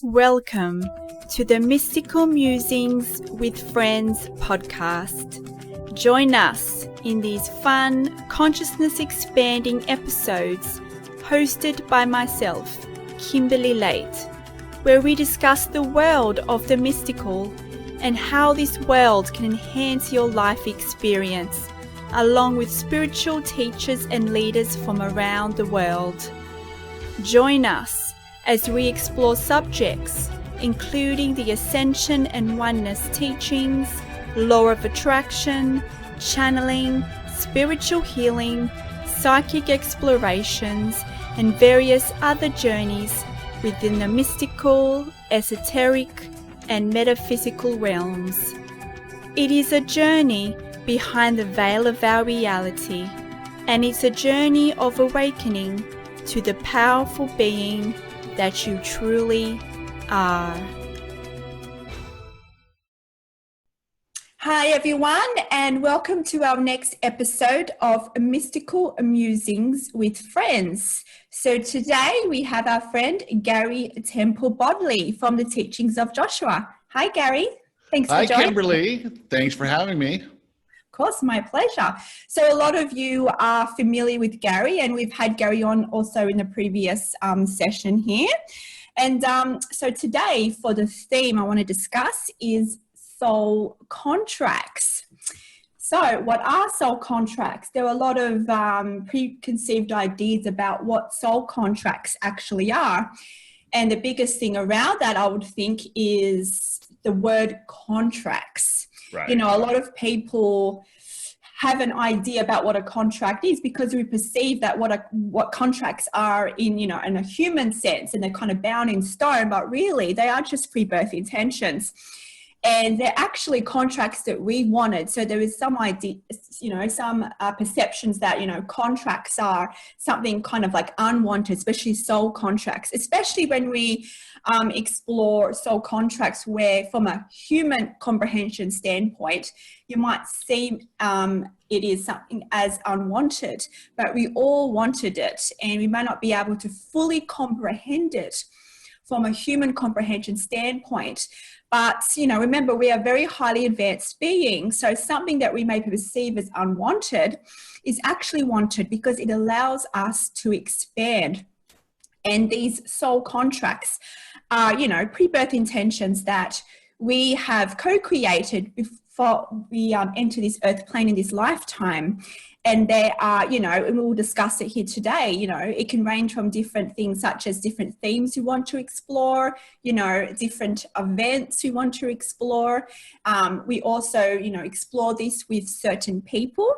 Welcome to the Mystical Musings with Friends podcast. Join us in these fun, consciousness-expanding episodes hosted by myself, Kimberley Leite, where we discuss the world of the mystical and how this world can enhance your life experience, along with spiritual teachers and leaders from around the world. Join us as we explore subjects including the ascension and oneness teachings, law of attraction, channeling, spiritual healing, psychic explorations, and various other journeys within the mystical, esoteric, and metaphysical realms. It is a journey behind the veil of our reality, and it's a journey of awakening to the powerful being that you truly are. Hi everyone, and welcome to our next episode of Mystical Musings with Friends. So today we have our friend Gary Temple Bodley from the Teachings of Joshua. Hi Gary, thanks for joining. Hi Kimberly, thanks for having me. Of course, my pleasure. So a lot of you are familiar with Gary, and we've had Gary on also in the previous session here. And so today for the theme I want to discuss is soul contracts. So what are soul contracts? There are a lot of preconceived ideas about what soul contracts actually are. And the biggest thing around that, I would think, is the word contracts. Right. You know, a lot of people have an idea about what a contract is because we perceive that what contracts are in a human sense, and they're kind of bound in stone, but really they are just pre-birth intentions. And they're actually contracts that we wanted. So there is some idea, some perceptions that, contracts are something kind of like unwanted, especially soul contracts, especially when we explore soul contracts where from a human comprehension standpoint, you might see it is something as unwanted, but we all wanted it, and we may not be able to fully comprehend it from a human comprehension standpoint. But, remember, we are very highly advanced beings. So something that we may perceive as unwanted is actually wanted because it allows us to expand. And these soul contracts are, pre-birth intentions that we have co-created before we enter this earth plane in this lifetime. And there are, and we'll discuss it here today, it can range from different things such as different themes we want to explore, different events we want to explore. We also, explore this with certain people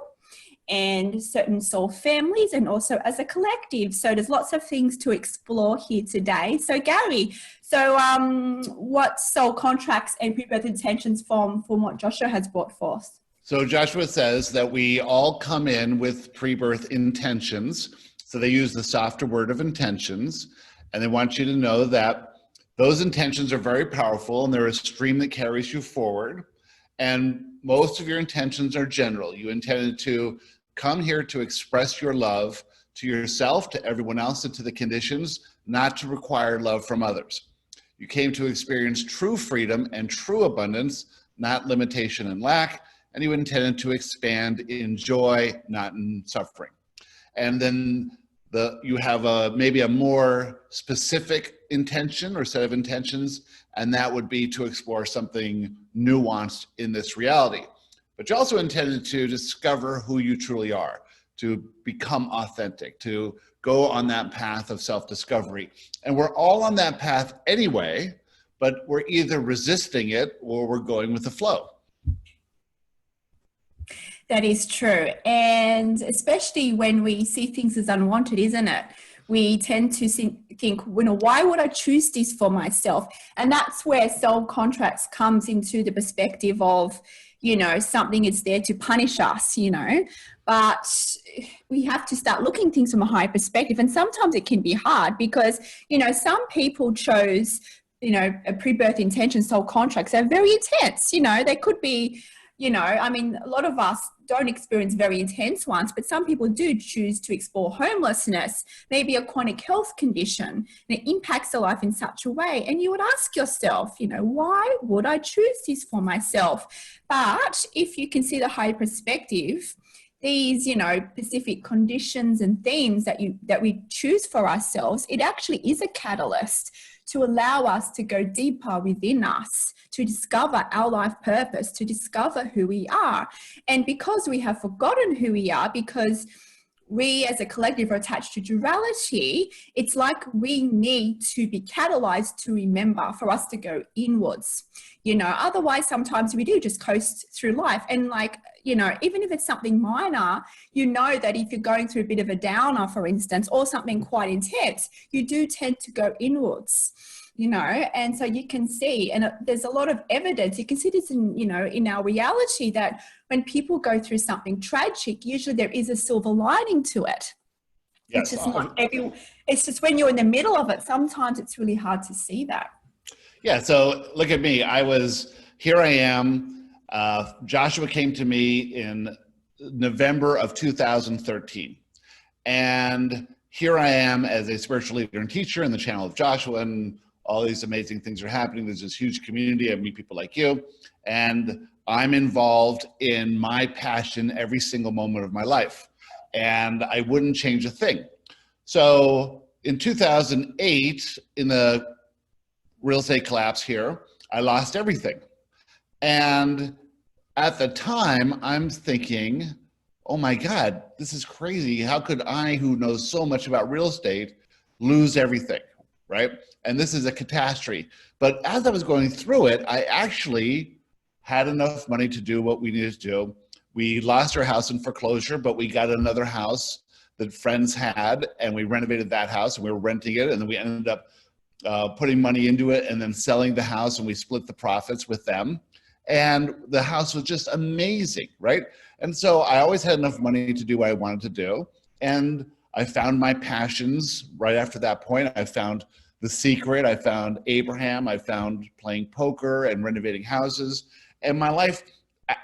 and certain soul families, and also as a collective. So there's lots of things to explore here today. So Gary, what soul contracts and pre-birth intentions from what Joshua has brought forth? So Joshua says that we all come in with pre-birth intentions. So they use the softer word of intentions, and they want you to know that those intentions are very powerful, and they're a stream that carries you forward. And most of your intentions are general. You intended to come here to express your love to yourself, to everyone else, and to the conditions, not to require love from others. You came to experience true freedom and true abundance, not limitation and lack. And you intended to expand in joy, not in suffering. And then you have maybe a more specific intention or set of intentions, and that would be to explore something nuanced in this reality. But you also intended to discover who you truly are, to become authentic, to go on that path of self-discovery. And we're all on that path anyway, but we're either resisting it or we're going with the flow. That is true. And especially when we see things as unwanted, isn't it? We tend to think, why would I choose this for myself? And that's where soul contracts comes into the perspective of, something is there to punish us, but we have to start looking things from a higher perspective. And sometimes it can be hard because, some people chose, a pre-birth intention soul contracts. They're very intense, they could be you know, I mean, a lot of us don't experience very intense ones, but some people do choose to explore homelessness, maybe a chronic health condition, and it impacts their life in such a way. And you would ask yourself, you know, why would I choose this for myself? But if you consider higher perspective, these, you know, specific conditions and themes that we choose for ourselves, it actually is a catalyst to allow us to go deeper within us, to discover our life purpose, to discover who we are. And because we have forgotten who we are, because we as a collective are attached to duality, it's like we need to be catalyzed to remember, for us to go inwards. You know, otherwise sometimes we do just coast through life. And like, you know, even if it's something minor, you know that if you're going through a bit of a downer, for instance, or something quite intense, you do tend to go inwards, you know. And so you can see, and there's a lot of evidence, you can see this in, you know, in our reality, that when people go through something tragic, usually there is a silver lining to it. Yes. It's just when you're in the middle of it, sometimes it's really hard to see that. Yeah, so look at me. Here I am. Joshua came to me in November of 2013. And here I am as a spiritual leader and teacher in the channel of Joshua, and all these amazing things are happening. There's this huge community. I meet people like you, and I'm involved in my passion every single moment of my life, and I wouldn't change a thing. So in 2008, in the real estate collapse here, I lost everything. And at the time, I'm thinking, oh my God, this is crazy. How could I, who knows so much about real estate, lose everything, right? And this is a catastrophe. But as I was going through it, I actually had enough money to do what we needed to do. We lost our house in foreclosure, but we got another house that friends had, and we renovated that house, and we were renting it, and then we ended up putting money into it and then selling the house, and we split the profits with them. And the house was just amazing, right? And so I always had enough money to do what I wanted to do. And I found my passions right after that point. I found The Secret, I found Abraham, I found playing poker and renovating houses. And my life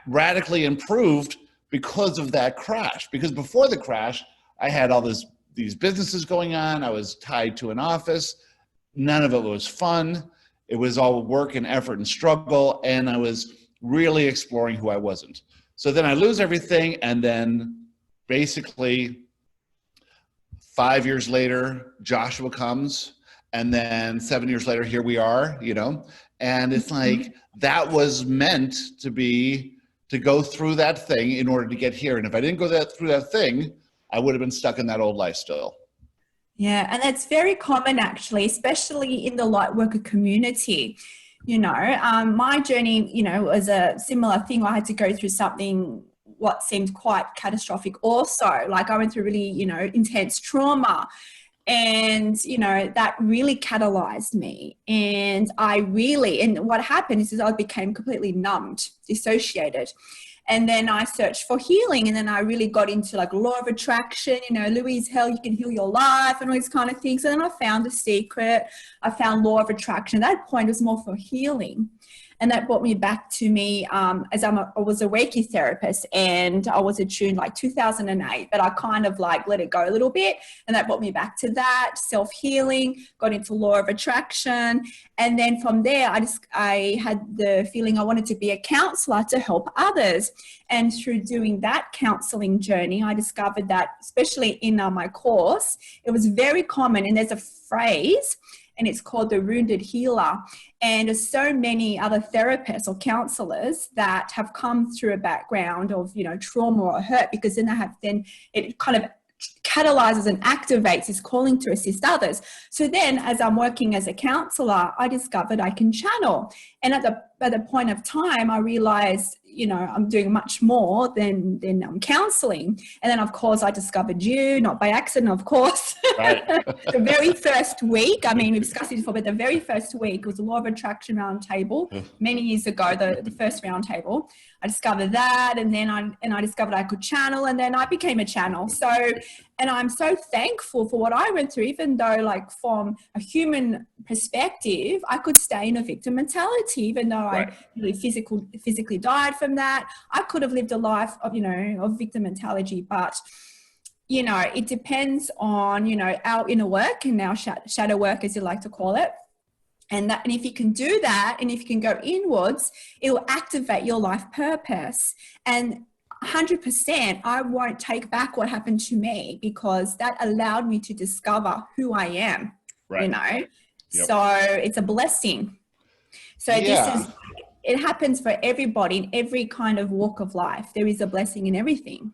radically improved because of that crash. Because before the crash, I had all these businesses going on. I was tied to an office. None of it was fun. It was all work and effort and struggle, and I was really exploring who I wasn't. So then I lose everything, and then basically 5 years later, Joshua comes, and then 7 years later, here we are, you know? And it's like, that was meant to go through that thing in order to get here. And if I didn't go through that thing, I would have been stuck in that old life still. Yeah, and that's very common actually, especially in the light worker community. You know, my journey, you know, was a similar thing. I had to go through something what seemed quite catastrophic also. Like I went through really, you know, intense trauma. And, you know, that really catalyzed me. And what happened is I became completely numbed, dissociated. And then I searched for healing, and then I really got into like law of attraction, you know, Louise Hell, you can heal your life and all these kind of things. And then I found The Secret, I found law of attraction. At that point it was more for healing. And that brought me back to me as I was a Reiki therapist, and I was attuned like 2008, but I kind of like let it go a little bit. And that brought me back to that self-healing, got into law of attraction. And then from there, I had the feeling I wanted to be a counselor to help others. And through doing that counseling journey, I discovered that, especially in my course, it was very common. And there's a phrase, and it's called the wounded healer. And there's so many other therapists or counselors that have come through a background of, you know, trauma or hurt, because then it kind of catalyzes and activates this calling to assist others. So then as I'm working as a counselor, I discovered I can channel. And at the point of time, I realized, you know, I'm doing much more than counseling. And then, of course, I discovered you, not by accident, of course. Right. The very first week, I mean, we've discussed it before, but the very first week was a Law of Attraction Roundtable many years ago, the first roundtable. I discovered that, and then I discovered I could channel, and then I became a channel. So, And I'm so thankful for what I went through, even though like from a human perspective, I could stay in a victim mentality, even though I really physically died from that. I could have lived a life of, of victim mentality, but it depends on, our inner work and our shadow work, as you like to call it. And if you can do that, and if you can go inwards, it will activate your life purpose. And 100%, I won't take back what happened to me, because that allowed me to discover who I am, Yep. So it's a blessing. So it happens for everybody in every kind of walk of life. There is a blessing in everything.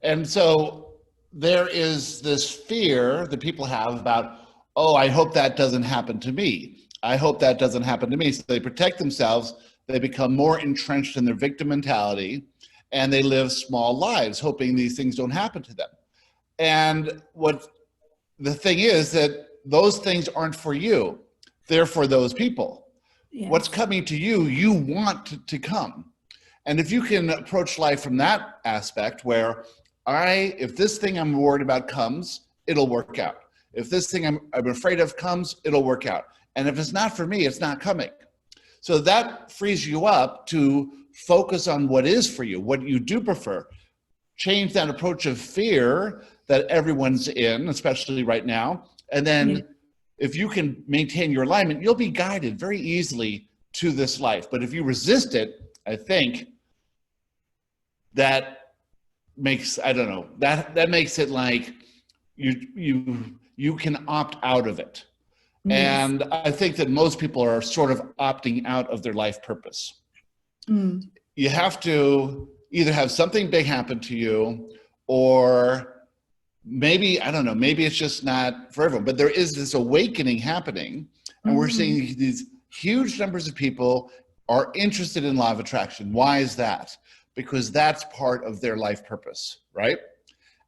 And so there is this fear that people have about, oh, I hope that doesn't happen to me. I hope that doesn't happen to me. So they protect themselves. They become more entrenched in their victim mentality, and they live small lives, hoping these things don't happen to them. And what the thing is that those things aren't for you. They're for those people. Yes. What's coming to you, you want to come. And if you can approach life from that aspect where if this thing I'm worried about comes, it'll work out. If this thing I'm afraid of comes, it'll work out. And if it's not for me, it's not coming. So that frees you up to focus on what is for you, what you do prefer. Change that approach of fear that everyone's in, especially right now. And then if you can maintain your alignment, you'll be guided very easily to this life. But if you resist it, I think that makes, that makes it like you can opt out of it. Yes. And I think that most people are sort of opting out of their life purpose. You have to either have something big happen to you, or maybe, maybe it's just not for everyone, but there is this awakening happening, and we're seeing these huge numbers of people are interested in law of attraction. Why is that? Because that's part of their life purpose, right?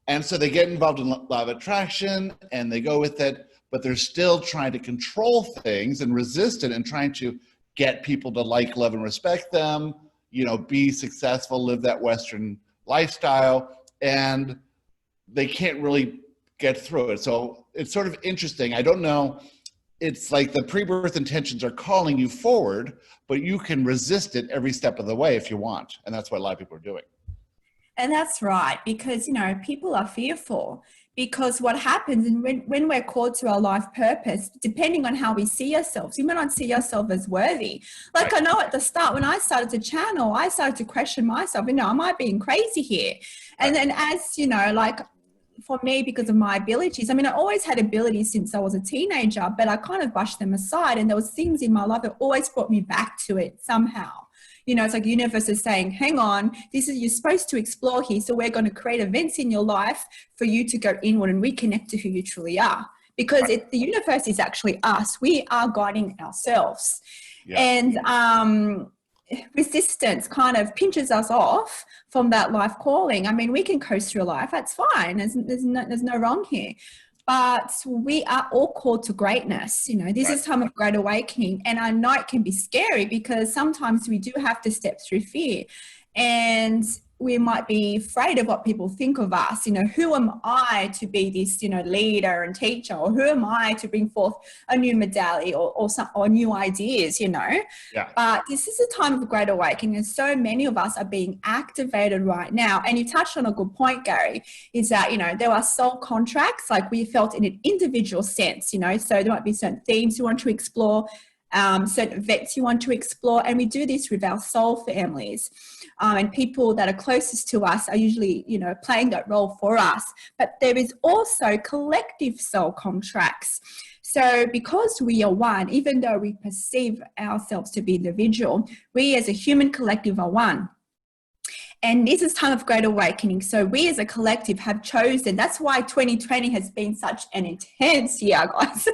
And so they get involved in law of attraction and they go with it, but they're still trying to control things and resist it and trying to get people to like, love, and respect them, be successful, live that Western lifestyle, and they can't really get through it. So it's sort of interesting. I don't know. It's like the pre-birth intentions are calling you forward, but you can resist it every step of the way if you want. And that's what a lot of people are doing. And that's right, because, people are fearful. Because what happens when we're called to our life purpose, depending on how we see ourselves, we may not see ourselves as worthy. Like I know at the start, when I started to channel, I started to question myself, am I being crazy here? And then as, like for me, because of my abilities, I always had abilities since I was a teenager, but I kind of brushed them aside. And there was things in my life that always brought me back to it somehow. It's like the universe is saying, hang on, you're supposed to explore here. So we're going to create events in your life for you to go inward and reconnect to who you truly are. Because the universe is actually us. We are guiding ourselves. Yeah. And resistance kind of pinches us off from that life calling. We can coast through life. That's fine. There's no wrong here. But we are all called to greatness. This is time of great awakening. And I know it can be scary because sometimes we do have to step through fear. And we might be afraid of what people think of us. Who am I to be this, leader and teacher? Or who am I to bring forth a new modality or new ideas, Yeah. But this is a time of great awakening, and so many of us are being activated right now. And you touched on a good point, Gary, is that, there are soul contracts, like we felt in an individual sense, so there might be certain themes you want to explore, certain vets you want to explore, and we do this with our soul families. And people that are closest to us are usually, playing that role for us. But there is also collective soul contracts. So because we are one, even though we perceive ourselves to be individual, we as a human collective are one. And this is time of great awakening. So we as a collective have chosen, that's why 2020 has been such an intense year, guys.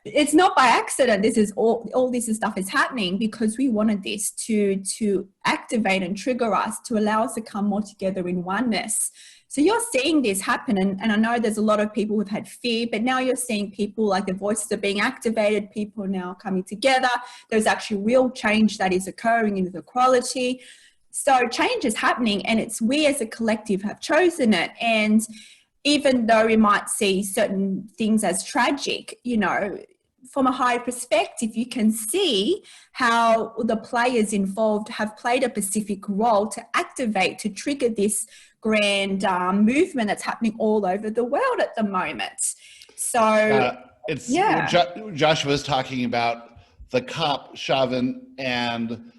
It's not by accident. This is all this stuff is happening because we wanted this to activate and trigger us, to allow us to come more together in oneness. So you're seeing this happen, and I know there's a lot of people who've had fear, but now you're seeing people, like the voices are being activated, people are now coming together. There's actually real change that is occurring in the quality. So change is happening, and it's we as a collective have chosen it. And even though we might see certain things as tragic, you know, from a higher perspective, you can see how the players involved have played a specific role to activate, to trigger this grand movement that's happening all over the world at the moment. So, Joshua was talking about the cop Chauvin and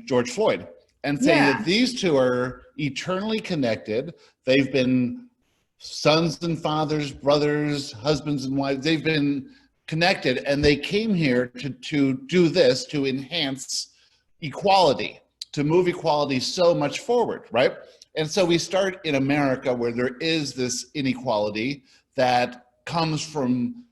George Floyd, and saying that these two are eternally connected. They've been sons and fathers, brothers, husbands and wives. They've been connected, and they came here to do this, to enhance equality, to move equality so much forward, right? And so we start in America, where there is this inequality that comes from,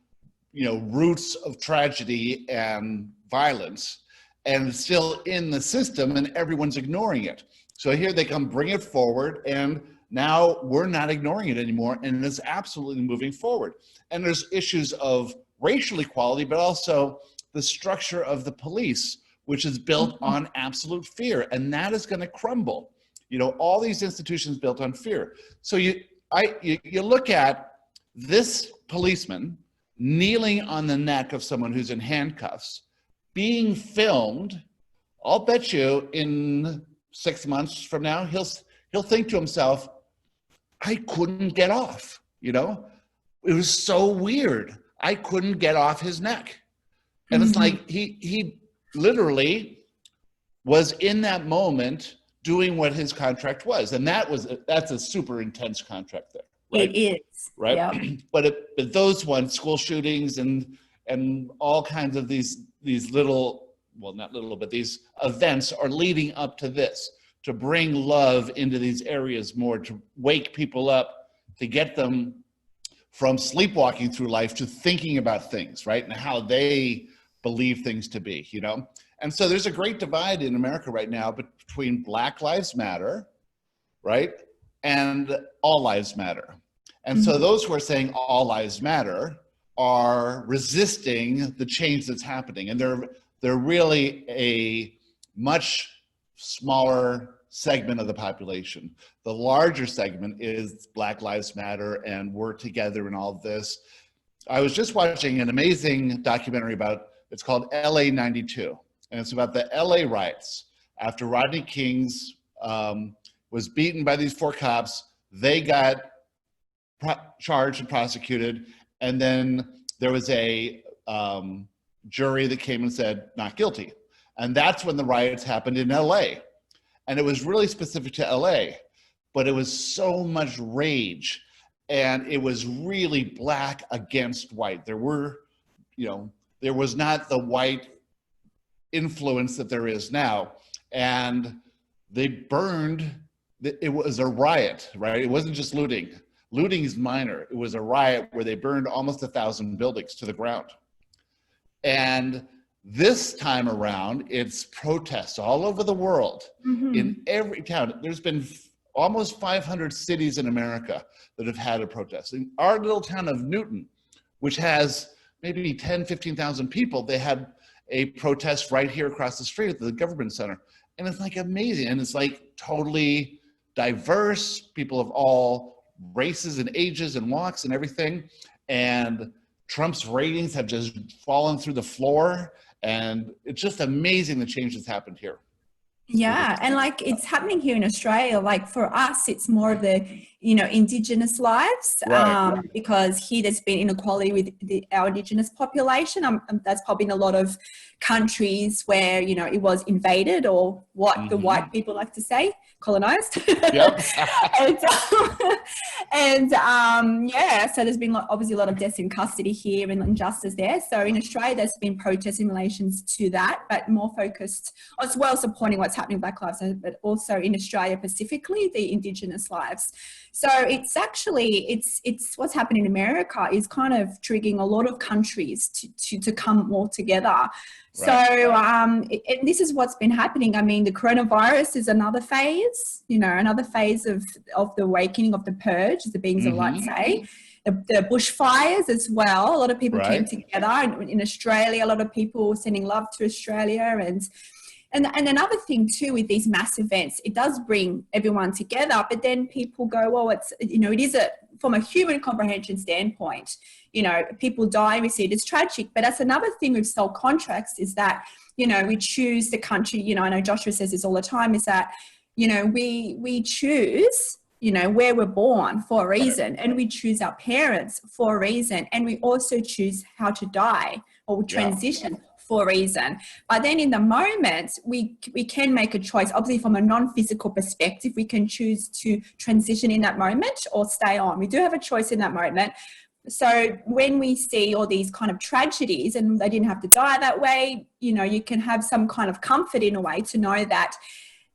you know, roots of tragedy and violence, and it's still in the system, and everyone's ignoring it. So here they come, bring it forward, and now we're not ignoring it anymore, and it's absolutely moving forward. And there's issues of racial equality, but also the structure of the police, which is built on absolute fear, and that is going to crumble. You know, all these institutions built on fear. So you look at this policeman kneeling on the neck of someone who's in handcuffs, being filmed. I'll bet you in 6 months from now, he'll think to himself, I couldn't get off, you know? It was so weird. I couldn't get off his neck. And it's like he literally was in that moment doing what his contract was. And that's a super intense contract there. Right? It is. Right? Yep. But those ones, school shootings and all kinds of these little, well, not little, but these events are leading up to this, to bring love into these areas more, to wake people up, to get them from sleepwalking through life to thinking about things, right? And how they believe things to be, you know? And so there's a great divide in America right now between Black Lives Matter, right? And All Lives Matter. And so those who are saying all lives matter are resisting the change that's happening. And they're really a much smaller segment of the population. The larger segment is Black Lives Matter and we're together and all of this. I was just watching an amazing documentary it's called LA 92. And it's about the LA riots. After Rodney King's was beaten by these 4 cops, they got charged and prosecuted. And then there was a jury that came and said, not guilty. And that's when the riots happened in LA. And it was really specific to LA, but it was so much rage, and it was really black against white. There was not the white influence that there is now. And they burned, it was a riot, right? It wasn't just looting. Looting is minor. It was a riot where they burned almost 1,000 buildings to the ground. And this time around, it's protests all over the world, in every town. There's been almost 500 cities in America that have had a protest. In our little town of Newton, which has maybe 10, 15,000 people, they had a protest right here across the street at the government center. And it's like amazing. And it's like totally diverse, people of all races and ages and walks and everything. And Trump's ratings have just fallen through the floor. And it's just amazing the change that's happened here. Yeah, and like it's happening here in Australia. Like for us, it's more of the, Indigenous lives, Right. Because here there's been inequality with our Indigenous population. That's probably in a lot of countries where, it was invaded, or what the white people like to say, colonized. Yep. So there's been obviously a lot of deaths in custody here and injustice there. So in Australia, there's been protests in relation to that, but more focused as well, supporting what's happening with Black Lives, but also in Australia, specifically the Indigenous lives. So it's actually, it's what's happening in America is kind of triggering a lot of countries to come more together. Right. So, and this is what's been happening. I mean, the coronavirus is another phase, another phase of the awakening of the purge, as the beings of light say. The bushfires as well. A lot of people came together in Australia. A lot of people were sending love to Australia, and another thing too with these mass events, it does bring everyone together. But then people go, well, it is from a human comprehension standpoint, you know, people die, we see it as tragic. But that's another thing with soul contracts, is that, you know, we choose the country, you know, I know Joshua says this all the time, is that, you know, we choose, you know, where we're born for a reason, and we choose our parents for a reason, and we also choose how to die or transition for a reason. But then in the moment, we can make a choice. Obviously, from a non-physical perspective, we can choose to transition in that moment or stay on. We do have a choice in that moment. So when we see all these kind of tragedies, and they didn't have to die that way, you know, you can have some kind of comfort in a way to know that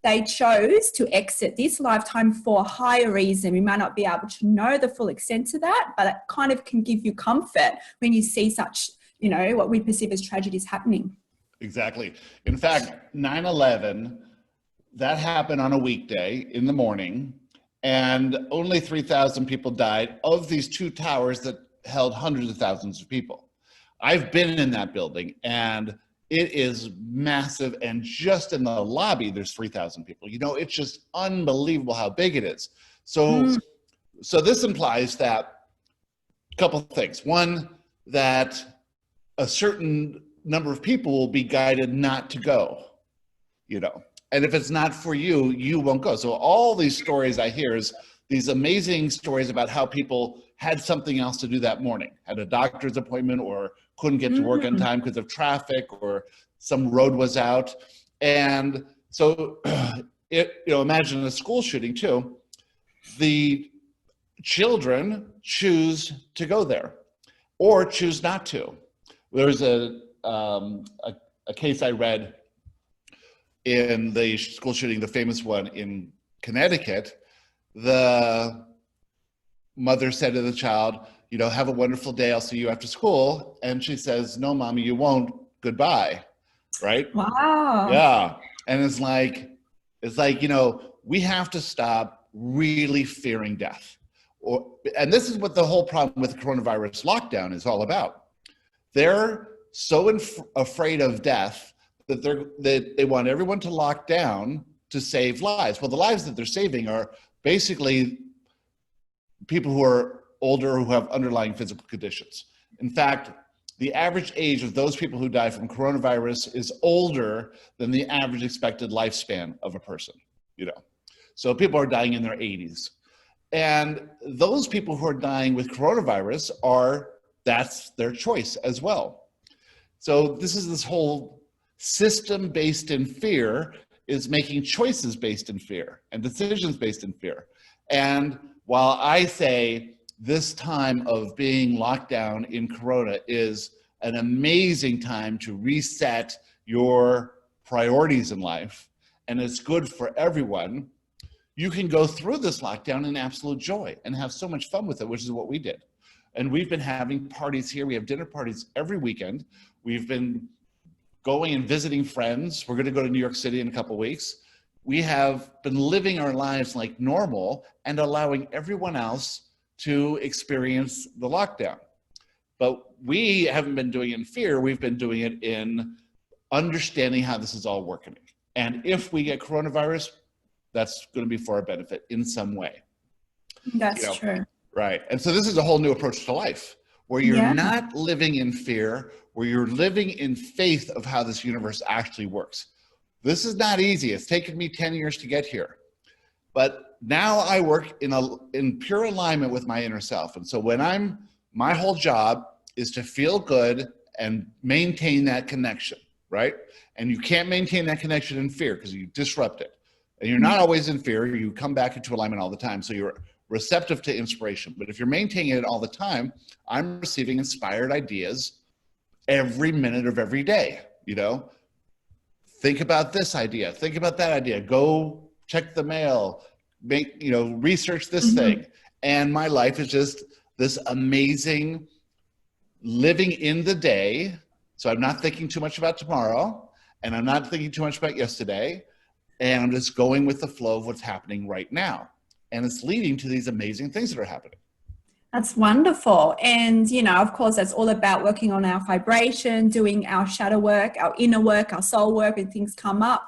they chose to exit this lifetime for a higher reason. We might not be able to know the full extent to that, but it kind of can give you comfort when you see such, you know, what we perceive as tragedies happening. Exactly. In fact, 9/11, that happened on a weekday in the morning, and only 3,000 people died of these two towers that held hundreds of thousands of people. I've been in that building, and it is massive, and just in the lobby, there's 3,000 people. You know, it's just unbelievable how big it is. So this implies that a couple of things. One, that a certain number of people will be guided not to go, you know, and if it's not for you, you won't go. So all these stories I hear is these amazing stories about how people had something else to do that morning, had a doctor's appointment, or couldn't get to work on time because of traffic, or some road was out. And so, you know, imagine a school shooting too. The children choose to go there or choose not to. There's a case I read in the school shooting, the famous one in Connecticut. The mother said to the child, you know, have a wonderful day, I'll see you after school. And she says, no, mommy, you won't, goodbye, right? Wow. Yeah. And it's like, you know, we have to stop really fearing death. And this is what the whole problem with the coronavirus lockdown is all about. They're so afraid of death that they want everyone to lock down to save lives. Well, the lives that they're saving are basically people who are older, who have underlying physical conditions. In fact, the average age of those people who die from coronavirus is older than the average expected lifespan of a person, you know. So people are dying in their 80s. And those people who are dying with coronavirus that's their choice as well. So this whole system based in fear is making choices based in fear and decisions based in fear. And while I say this time of being locked down in Corona is an amazing time to reset your priorities in life, and it's good for everyone, you can go through this lockdown in absolute joy and have so much fun with it, which is what we did. And we've been having parties here. We have dinner parties every weekend. We've been going and visiting friends. We're going to go to New York City in a couple of weeks. We have been living our lives like normal and allowing everyone else to experience the lockdown. But we haven't been doing it in fear. We've been doing it in understanding how this is all working. And if we get coronavirus, that's going to be for our benefit in some way. That's true. Right. And so this is a whole new approach to life, where you're not living in fear, where you're living in faith of how this universe actually works. This is not easy. It's taken me 10 years to get here. But now I work in pure alignment with my inner self. And so my whole job is to feel good and maintain that connection, right? And you can't maintain that connection in fear because you disrupt it. And you're not always in fear. You come back into alignment all the time. So you're receptive to inspiration. But if you're maintaining it all the time, I'm receiving inspired ideas every minute of every day, you know? Think about this idea. Think about that idea. Go check the mail. Research this thing. And my life is just this amazing living in the day. So I'm not thinking too much about tomorrow, and I'm not thinking too much about yesterday. And I'm just going with the flow of what's happening right now. And it's leading to these amazing things that are happening. That's wonderful. And, you know, of course, that's all about working on our vibration, doing our shadow work, our inner work, our soul work when things come up.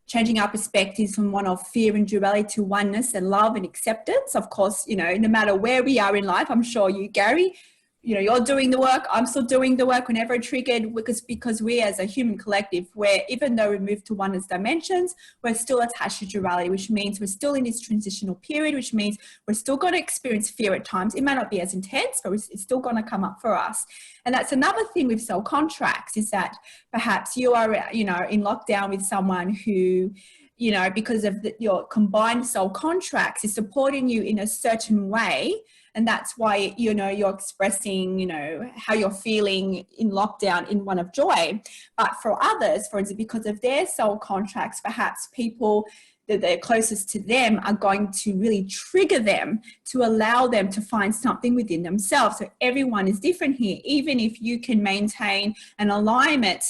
changing our perspectives from one of fear and duality to oneness and love and acceptance. Of course, you know, no matter where we are in life, I'm sure you, Gary, you know, you're doing the work, I'm still doing the work whenever it's triggered, because we as a human collective, where even though we move to oneness dimensions, we're still attached to duality, which means we're still in this transitional period, which means we're still going to experience fear at times. It may not be as intense, but it's still going to come up for us. And that's another thing with soul contracts, is that perhaps you are, you know, in lockdown with someone who, you know, because of your combined soul contracts, is supporting you in a certain way. And that's why, you know, you're expressing, you know, how you're feeling in lockdown in one of joy. But for others, for instance, because of their soul contracts, perhaps people that they're closest to them are going to really trigger them to allow them to find something within themselves. So everyone is different here. Even if you can maintain an alignment,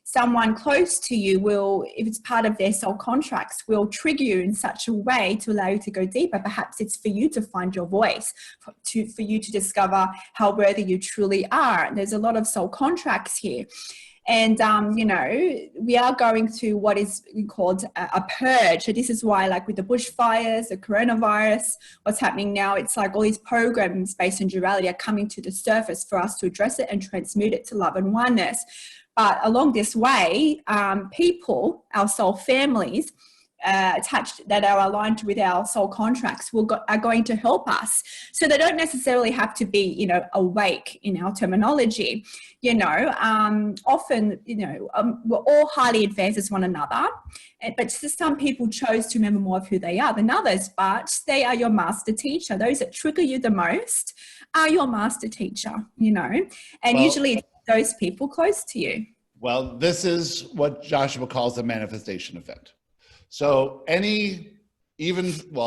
someone close to you will, if it's part of their soul contracts, will trigger you in such a way to allow you to go deeper. Perhaps it's for you to find your voice, for you to discover how worthy you truly are. And there's a lot of soul contracts here. And, you know, we are going through what is called a purge. So this is why, like with the bushfires, the coronavirus, what's happening now, it's like all these programs based on duality are coming to the surface for us to address it and transmute it to love and oneness. But along this way, people, our soul families, attached that are aligned with our soul contracts are going to help us. So they don't necessarily have to be, you know, awake in our terminology. You know, often, you know, we're all highly advanced as one another, but some people chose to remember more of who they are than others, but they are your master teacher. Those that trigger you the most are your master teacher, you know, and usually it's those people close to you. Well, this is what Joshua calls a manifestation event. So it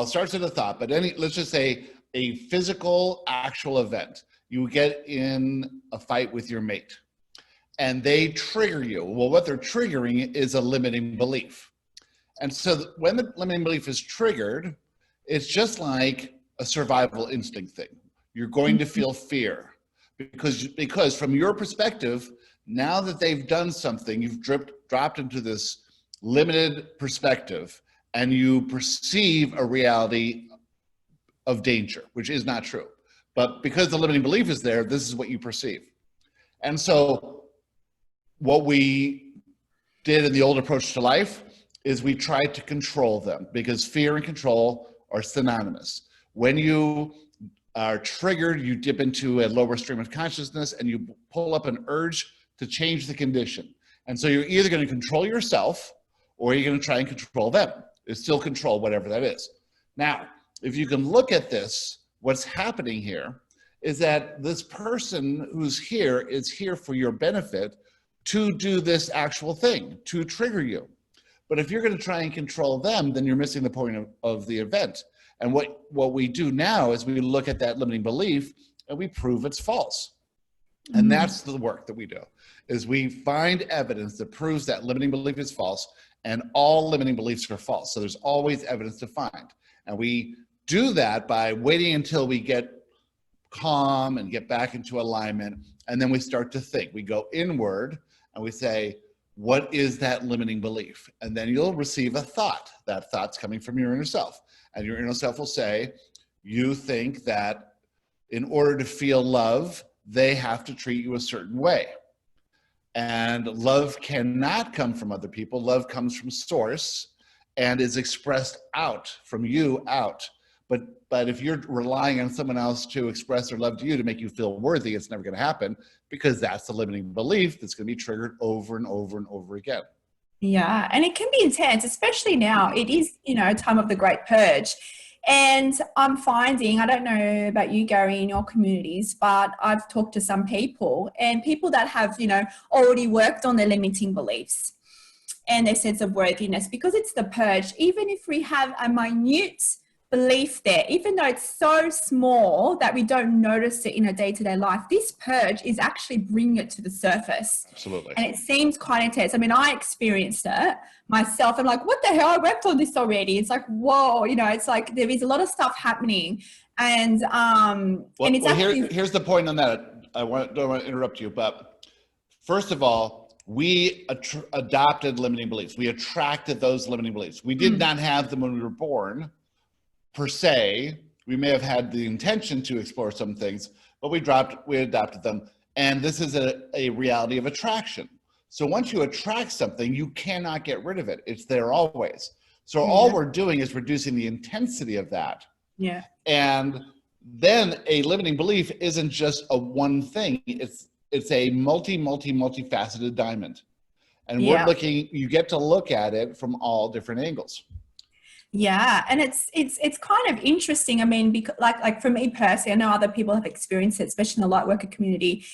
starts at a thought, but let's just say a physical, actual event. You get in a fight with your mate and they trigger you. Well, what they're triggering is a limiting belief. And so when the limiting belief is triggered, it's just like a survival instinct thing. You're going to feel fear because from your perspective, now that they've done something, you've dropped into this limited perspective and you perceive a reality of danger, which is not true. But because the limiting belief is there, this is what you perceive. And so what we did in the old approach to life is we tried to control them, because fear and control are synonymous. When you are triggered, you dip into a lower stream of consciousness and you pull up an urge to change the condition. And so you're either going to control yourself or you're going to try and control them. It's still control, whatever that is. Now, if you can look at this, what's happening here is that this person who's here is here for your benefit to do this actual thing, to trigger you. But if you're going to try and control them, then you're missing the point of the event. And what we do now is we look at that limiting belief and we prove it's false. And that's the work that we do, is we find evidence that proves that limiting belief is false, and all limiting beliefs are false. So there's always evidence to find. And we do that by waiting until we get calm and get back into alignment. And then we start to think. We go inward and we say, what is that limiting belief? And then you'll receive a thought. That thought's coming from your inner self. And your inner self will say, you think that in order to feel love, they have to treat you a certain way. And love cannot come from other people. Love comes from source and is expressed out from you out. But if you're relying on someone else to express their love to you to make you feel worthy, it's never going to happen, because that's the limiting belief that's going to be triggered over and over and over again. Yeah, and it can be intense, especially now. It is, you know, a time of the Great Purge. And I'm finding, I don't know about you, Gary, in your communities, but I've talked to some people, and people that have, you know, already worked on their limiting beliefs and their sense of worthiness, because it's the purge. Even if we have a minute belief there, even though it's so small that we don't notice it in a day-to-day life, this purge is actually bringing it to the surface. Absolutely. And it seems quite intense. I mean, I experienced it myself. I'm like, what the hell? I worked on this already. It's like, whoa, you know, it's like there is a lot of stuff happening. And and it's here's the point on that. Don't want to interrupt you, but first of all, we adopted limiting beliefs. We attracted those limiting beliefs. We did not have them when we were born, per se. We may have had the intention to explore some things, but we adopted them. And this is a reality of attraction. So once you attract something, you cannot get rid of it. It's there always. So all we're doing is reducing the intensity of that. Yeah. And then a limiting belief isn't just a one thing. It's a multifaceted diamond. And you get to look at it from all different angles. Yeah. And it's kind of interesting. I mean, because like for me personally, I know other people have experienced it, especially in the light worker community.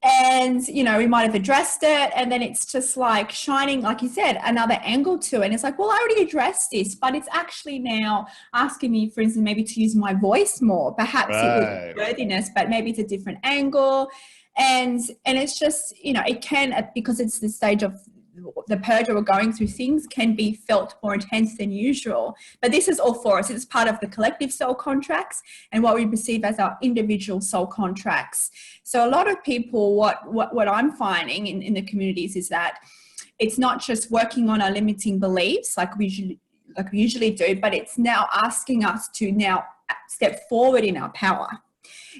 And, you know, we might have addressed it, and then it's just like shining, like you said, another angle to it. And it's like, well, I already addressed this, but it's actually now asking me, for instance, maybe to use my voice more. Perhaps it was worthiness, but maybe it's a different angle. And it's just, you know, it can, because it's the stage of the purge we're going through, things can be felt more intense than usual. But this is all for us. It's part of the collective soul contracts and what we perceive as our individual soul contracts. So a lot of people, what I'm finding in the communities is that it's not just working on our limiting beliefs like we usually do, but it's now asking us to now step forward in our power.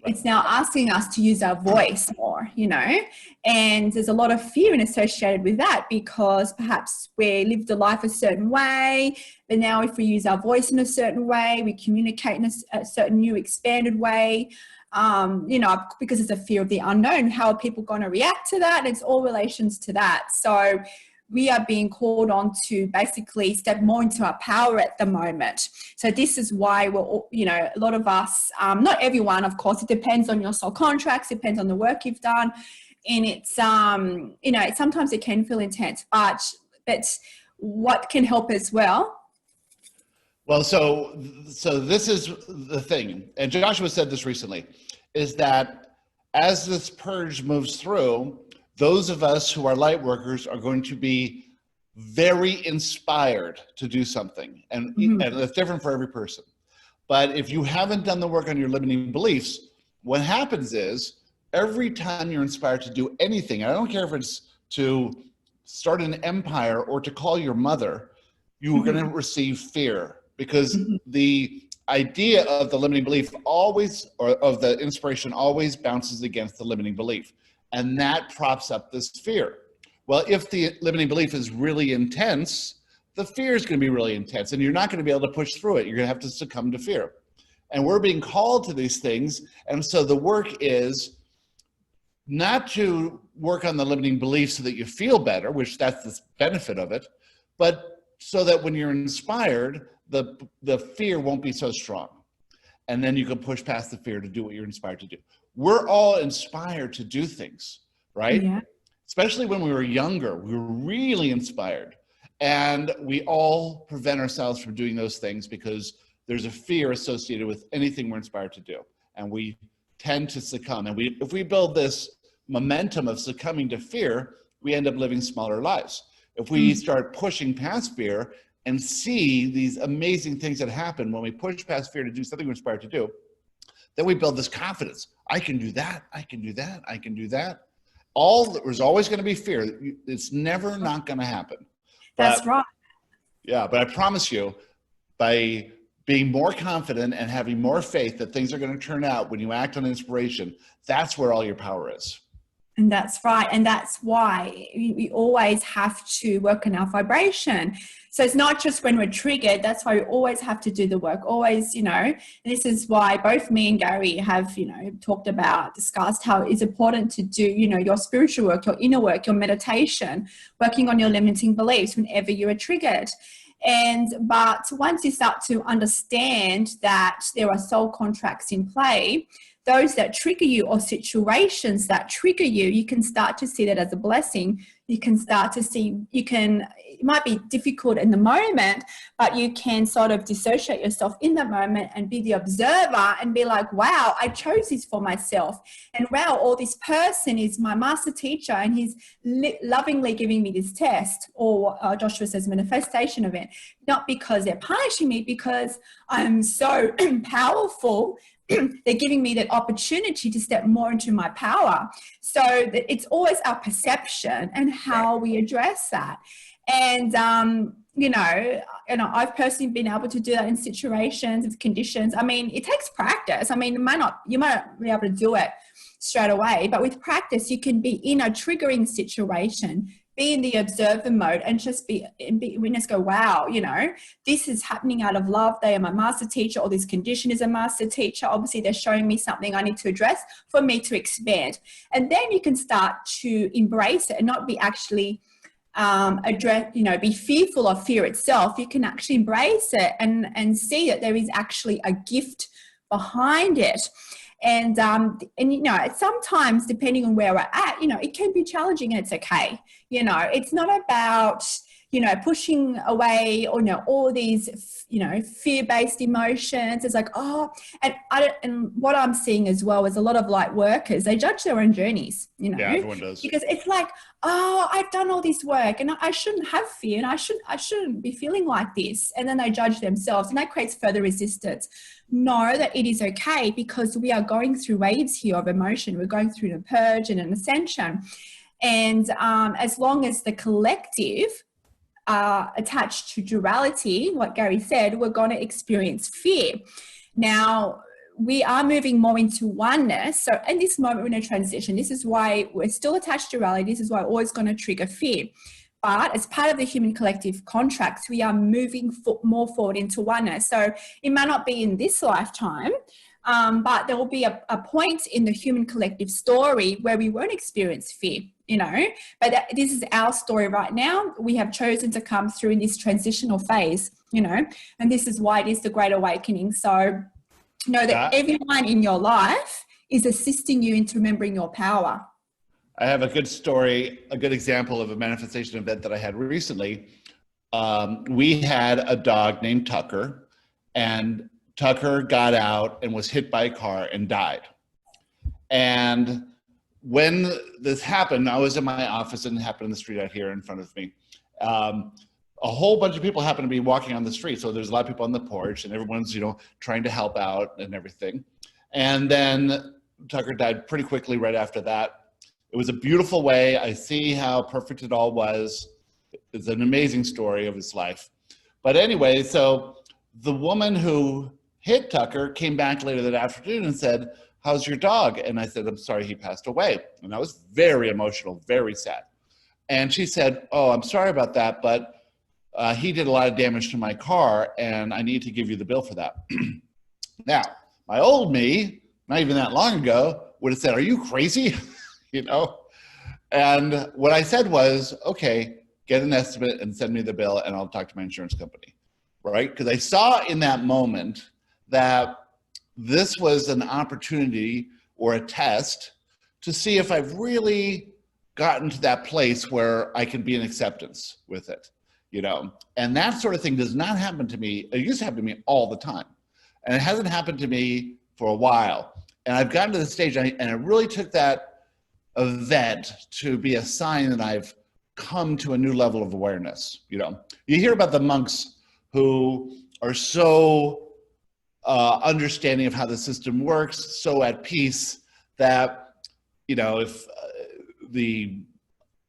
It's now asking us to use our voice more, you know, and there's a lot of fear associated with that, because perhaps we lived a life a certain way, but now if we use our voice in a certain way, we communicate in a certain new expanded way, you know, because it's a fear of the unknown. How are people going to react to that? And it's all relations to that. So we are being called on to basically step more into our power at the moment. So this is why we're all, you know, a lot of us, not everyone, of course, it depends on your soul contracts, depends on the work you've done. And it's, you know, sometimes it can feel intense, but what can help as well? Well, so this is the thing, and Joshua said this recently, is that as this purge moves through, those of us who are light workers are going to be very inspired to do something. And it's different for every person. But if you haven't done the work on your limiting beliefs, what happens is every time you're inspired to do anything, I don't care if it's to start an empire or to call your mother, you're going to receive fear, because the idea of the limiting belief always, or of the inspiration always bounces against the limiting belief. And that props up this fear. Well, if the limiting belief is really intense, the fear is going to be really intense, and you're not going to be able to push through it. You're going to have to succumb to fear. And we're being called to these things. And so the work is not to work on the limiting belief so that you feel better, which that's the benefit of it, but so that when you're inspired, the fear won't be so strong. And then you can push past the fear to do what you're inspired to do. We're all inspired to do things, right? Yeah. Especially when we were younger, we were really inspired. And we all prevent ourselves from doing those things because there's a fear associated with anything we're inspired to do. And we tend to succumb. And if we build this momentum of succumbing to fear, we end up living smaller lives. If we start pushing past fear and see these amazing things that happen when we push past fear to do something we're inspired to do, then we build this confidence. I can do that. I can do that. I can do that. There's always going to be fear. It's never not going to happen. That's right. Yeah, but I promise you, by being more confident and having more faith that things are going to turn out when you act on inspiration, that's where all your power is. And that's right. And that's why we always have to work on our vibration. So it's not just when we're triggered. That's why we always have to do the work. Always, you know, this is why both me and Gary have, you know, discussed how it's important to do, you know, your spiritual work, your inner work, your meditation, working on your limiting beliefs whenever you are triggered. But once you start to understand that there are soul contracts in play, those that trigger you or situations that trigger you, you can start to see that as a blessing. You can start to see, it might be difficult in the moment, but you can sort of dissociate yourself in the moment and be the observer and be like, wow, I chose this for myself. And wow, or this person is my master teacher and he's lovingly giving me this test, or Joshua says manifestation event, not because they're punishing me, because I'm so powerful they're giving me that opportunity to step more into my power. So it's always our perception and how we address that. And, I've personally been able to do that in situations, with conditions. I mean, it takes practice. I mean, you might not be able to do it straight away, but with practice, you can be in a triggering situation, be in the observer mode, and just be witness, go, wow, this is happening out of love. They are my master teacher, or this condition is a master teacher. Obviously, they're showing me something I need to address for me to expand. And then you can start to embrace it and not be actually be fearful of fear itself. You can actually embrace it and see that there is actually a gift behind it. And sometimes, depending on where we're at, it can be challenging, and it's okay. It's not about, pushing away or, all these, fear-based emotions. It's like, and what I'm seeing as well is a lot of light workers, they judge their own journeys, Yeah, everyone does. Because it's like, I've done all this work and I shouldn't have fear, and I shouldn't be feeling like this. And then they judge themselves, and that creates further resistance. Know that it is okay, because we are going through waves here of emotion. We're going through a purge and an ascension. And as long as the collective are attached to duality, what Gary said, we're going to experience fear. Now, we are moving more into oneness. So in this moment, we're in a transition. This is why we're still attached to duality. This is why we're always going to trigger fear. But as part of the human collective contracts, we are moving more forward into oneness. So it might not be in this lifetime, but there will be a point in the human collective story where we won't experience fear, But this is our story right now. We have chosen to come through in this transitional phase, and this is why it is the Great Awakening. So know that everyone in your life is assisting you into remembering your power. I have a good story, a good example of a manifestation event that I had recently. We had a dog named Tucker, and Tucker got out and was hit by a car and died. And when this happened, I was in my office, and it happened in the street out here in front of me. A whole bunch of people happened to be walking on the street. So there's a lot of people on the porch, and everyone's, trying to help out and everything. And then Tucker died pretty quickly right after that. It was a beautiful way. I see how perfect it all was. It's an amazing story of his life. But anyway, so the woman who hit Tucker came back later that afternoon and said, "How's your dog?" And I said, "I'm sorry, he passed away." And I was very emotional, very sad. And she said, "Oh, I'm sorry about that, but he did a lot of damage to my car, and I need to give you the bill for that." Now, my old me, not even that long ago, would have said, "Are you crazy?" And what I said was, "Okay, get an estimate and send me the bill, and I'll talk to my insurance company," right? Because I saw in that moment that this was an opportunity or a test to see if I've really gotten to that place where I can be in acceptance with it, and that sort of thing does not happen to me. It used to happen to me all the time, and it hasn't happened to me for a while. And I've gotten to the stage, and I really took that event to be a sign that I've come to a new level of awareness. You hear about the monks who are so understanding of how the system works, so at peace that, if the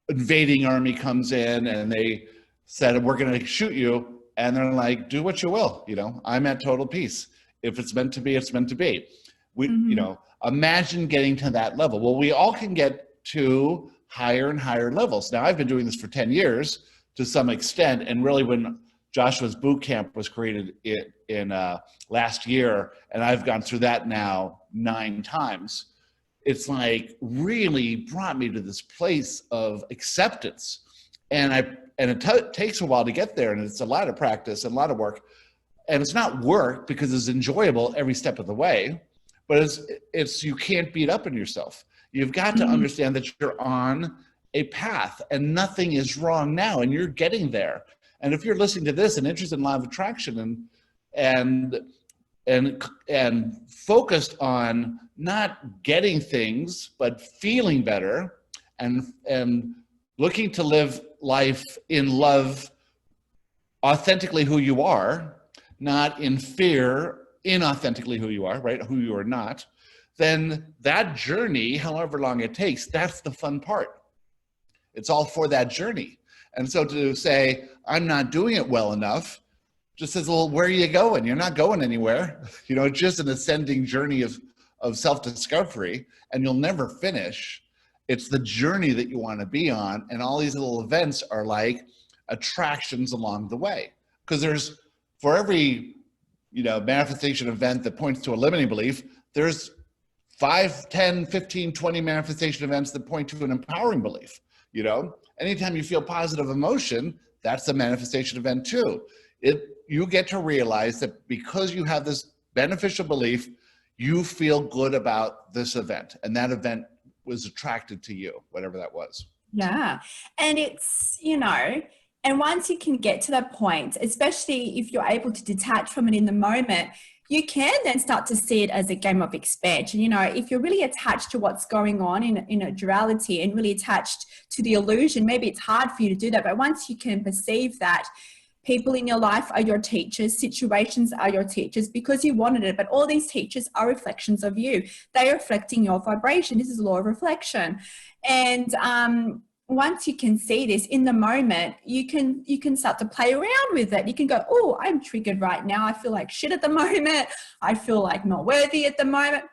invading army comes in and they said, "We're going to shoot you," and they're like, "Do what you will, I'm at total peace. If it's meant to be, it's meant to be." Imagine getting to that level. Well, we all can get to higher and higher levels. Now, I've been doing this for 10 years to some extent, and really when Joshua's boot camp was created in last year, and I've gone through that now 9 times, it's like really brought me to this place of acceptance. And it takes a while to get there, and it's a lot of practice and a lot of work. And it's not work because it's enjoyable every step of the way, but it's you can't beat up on yourself. You've got to understand that you're on a path and nothing is wrong now, and you're getting there. And if you're listening to this and interested in law of attraction and focused on not getting things but feeling better and looking to live life in love, authentically who you are, not in fear inauthentically who you are, right? Who you are not, then that journey, however long it takes, that's the fun part. It's all for that journey. And so to say, I'm not doing it well enough, just says, well, where are you going? You're not going anywhere. You know, it's just an ascending journey of self-discovery, and you'll never finish. It's the journey that you want to be on, and all these little events are like attractions along the way. Because there's, for every, you know, manifestation event that points to a limiting belief, there's 5, 10, 15, 20 manifestation events that point to an empowering belief. You know, anytime you feel positive emotion, that's a manifestation event too. You get to realize that because you have this beneficial belief, you feel good about this event, and that event was attracted to you, whatever that was. Yeah. And it's, you know, and once you can get to that point, especially if you're able to detach from it in the moment, you can then start to see it as a game of expansion. You know, if you're really attached to what's going on in a duality and really attached to the illusion, maybe it's hard for you to do that. But once you can perceive that people in your life are your teachers, situations are your teachers because you wanted it, but all these teachers are reflections of you. They are reflecting your vibration. This is law of reflection. And once you can see this in the moment, you can start to play around with it. You can go, oh, I'm triggered right now. I feel like shit at the moment. I feel like not worthy at the moment.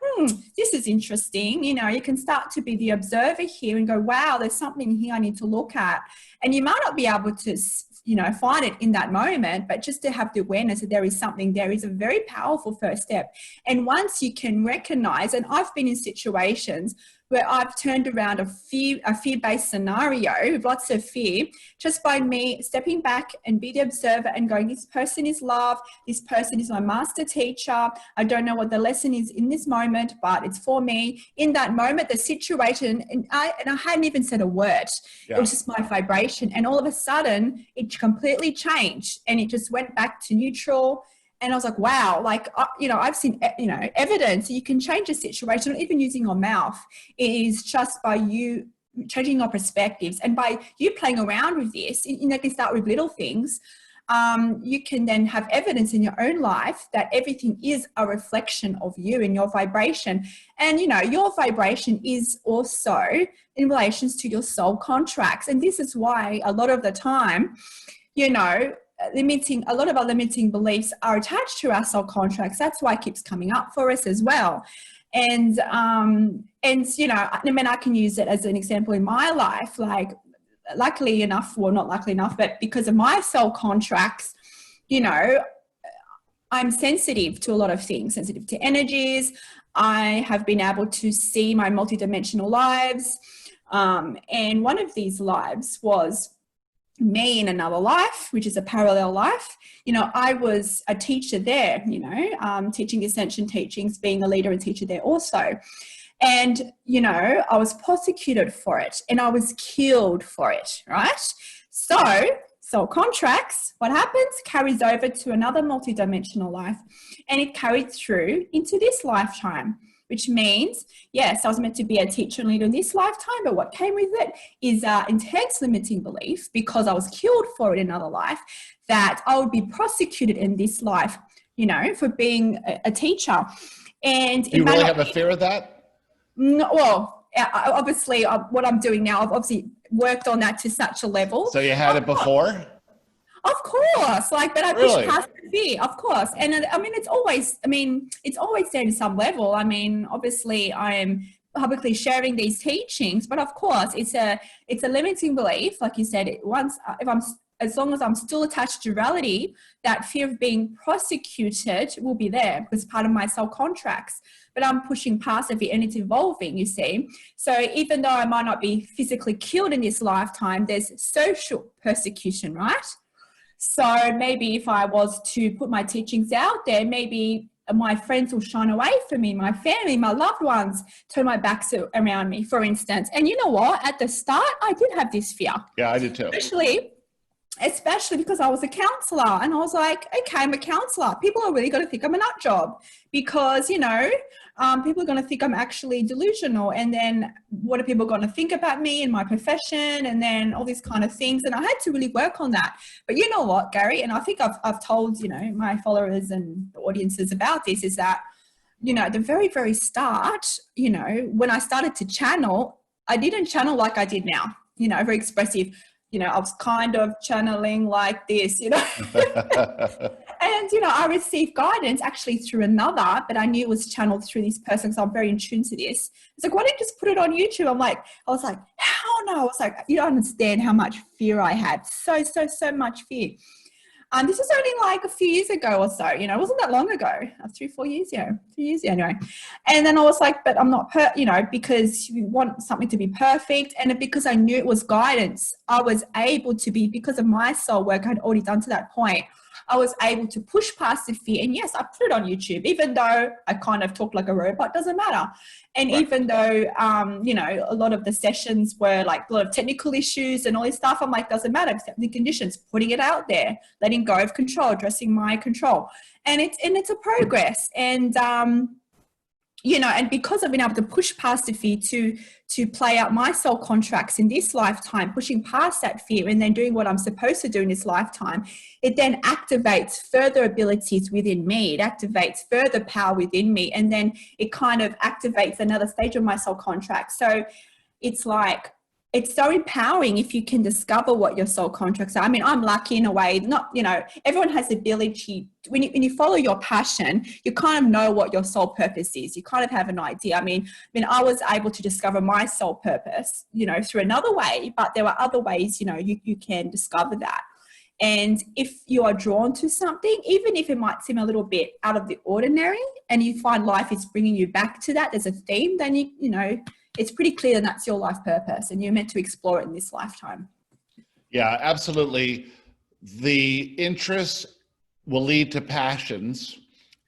This is interesting. You know, you can start to be the observer here and go, wow, there's something here I need to look at. And you might not be able to, you know, find it in that moment, but just to have the awareness that there is something there is a very powerful first step. And once you can recognize, and I've been in situations where I've turned around a fear-based scenario with lots of fear, just by me stepping back and be the observer and going, this person is love, this person is my master teacher, I don't know what the lesson is in this moment, but it's for me. In that moment, the situation, and I hadn't even said a word. Yeah. It was just my vibration. And all of a sudden, it completely changed and it just went back to neutral. And I was like, wow, like, you know, I've seen, you know, evidence you can change a situation, not even using your mouth. It is just by you changing your perspectives and by you playing around with this. You know, you can start with little things. You can then have evidence in your own life that everything is a reflection of you and your vibration. And, you know, your vibration is also in relations to your soul contracts. And this is why a lot of the time, you know, a lot of our limiting beliefs are attached to our soul contracts. That's why it keeps coming up for us as well. And you know, I mean, I can use it as an example in my life. Like, luckily enough, well, not luckily enough, but because of my soul contracts, you know, I'm sensitive to a lot of things, sensitive to energies. I have been able to see my multidimensional lives. And one of these lives was me in another life, which is a parallel life. You know, I was a teacher there, you know, teaching ascension teachings, being a leader and teacher there also. And, you know, I was prosecuted for it and I was killed for it, right? So soul contracts, what happens? Carries over to another multidimensional life and it carried through into this lifetime. Which means, yes, I was meant to be a teacher and leader in this lifetime, but what came with it is intense limiting belief, because I was killed for it in another life, that I would be prosecuted in this life, you know, for being a teacher. And do you really have a fear of that? No, well, obviously, what I'm doing now, I've obviously worked on that to such a level. So you had it before? Of course, like, but I push past the fear, of course. And I mean, it's always there to some level. I mean, obviously I am publicly sharing these teachings, but of course it's a limiting belief. Like you said, as long as I'm still attached to reality, that fear of being prosecuted will be there because part of my soul contracts, but I'm pushing past it and it's evolving, you see. So even though I might not be physically killed in this lifetime, there's social persecution, right? So maybe if I was to put my teachings out there, maybe my friends will shine away from me, my family, my loved ones turn my backs around me, for instance. And you know what? At the start, I did have this fear. Yeah, I did too. especially because I was a counsellor, and I was like, okay, I'm a counsellor. People are really going to think I'm a nut job because, you know, people are going to think I'm actually delusional. And then what are people going to think about me and my profession, and then all these kind of things. And I had to really work on that. But you know what, Gary, and I think I've told, you know, my followers and the audiences about this, is that, you know, at the very, very start, you know, when I started to channel, I didn't channel like I did now, you know, very expressive. You know, I was kind of channeling like this, you know. And, you know, I received guidance actually through another, but I knew it was channeled through this person, so I'm very in tune to this. It's like, why don't you just put it on YouTube? I was like, how no? I was like, you don't understand how much fear I had. So much fear. This was only like a few years ago or so, you know, it wasn't that long ago, 3 or 4 years, yeah, 2 years anyway. And then I was like, but I'm not, you know, because you want something to be perfect. And because I knew it was guidance, I was able to be, because of my soul work I'd already done to that point, I was able to push past the fear. And yes, I put it on YouTube, even though I kind of talk like a robot, doesn't matter. And right. Even though, you know, a lot of the sessions were like a lot of technical issues and all this stuff, I'm like, doesn't matter, accept the conditions, putting it out there, letting go of control, addressing my control. And it's a progress. And, you know, and because I've been able to push past the fear to play out my soul contracts in this lifetime, pushing past that fear and then doing what I'm supposed to do in this lifetime, it then activates further abilities within me. It activates further power within me. And then it kind of activates another stage of my soul contract. So it's like, it's so empowering if you can discover what your soul contracts are. I mean, I'm lucky in a way, not, you know, everyone has the ability, when you follow your passion, you kind of know what your soul purpose is. You kind of have an idea. I mean, I was able to discover my soul purpose, you know, through another way, but there are other ways, you know, you can discover that. And if you are drawn to something, even if it might seem a little bit out of the ordinary, and you find life is bringing you back to that as a theme, then you know, it's pretty clear that that's your life purpose and you're meant to explore it in this lifetime. Yeah, absolutely. The interests will lead to passions,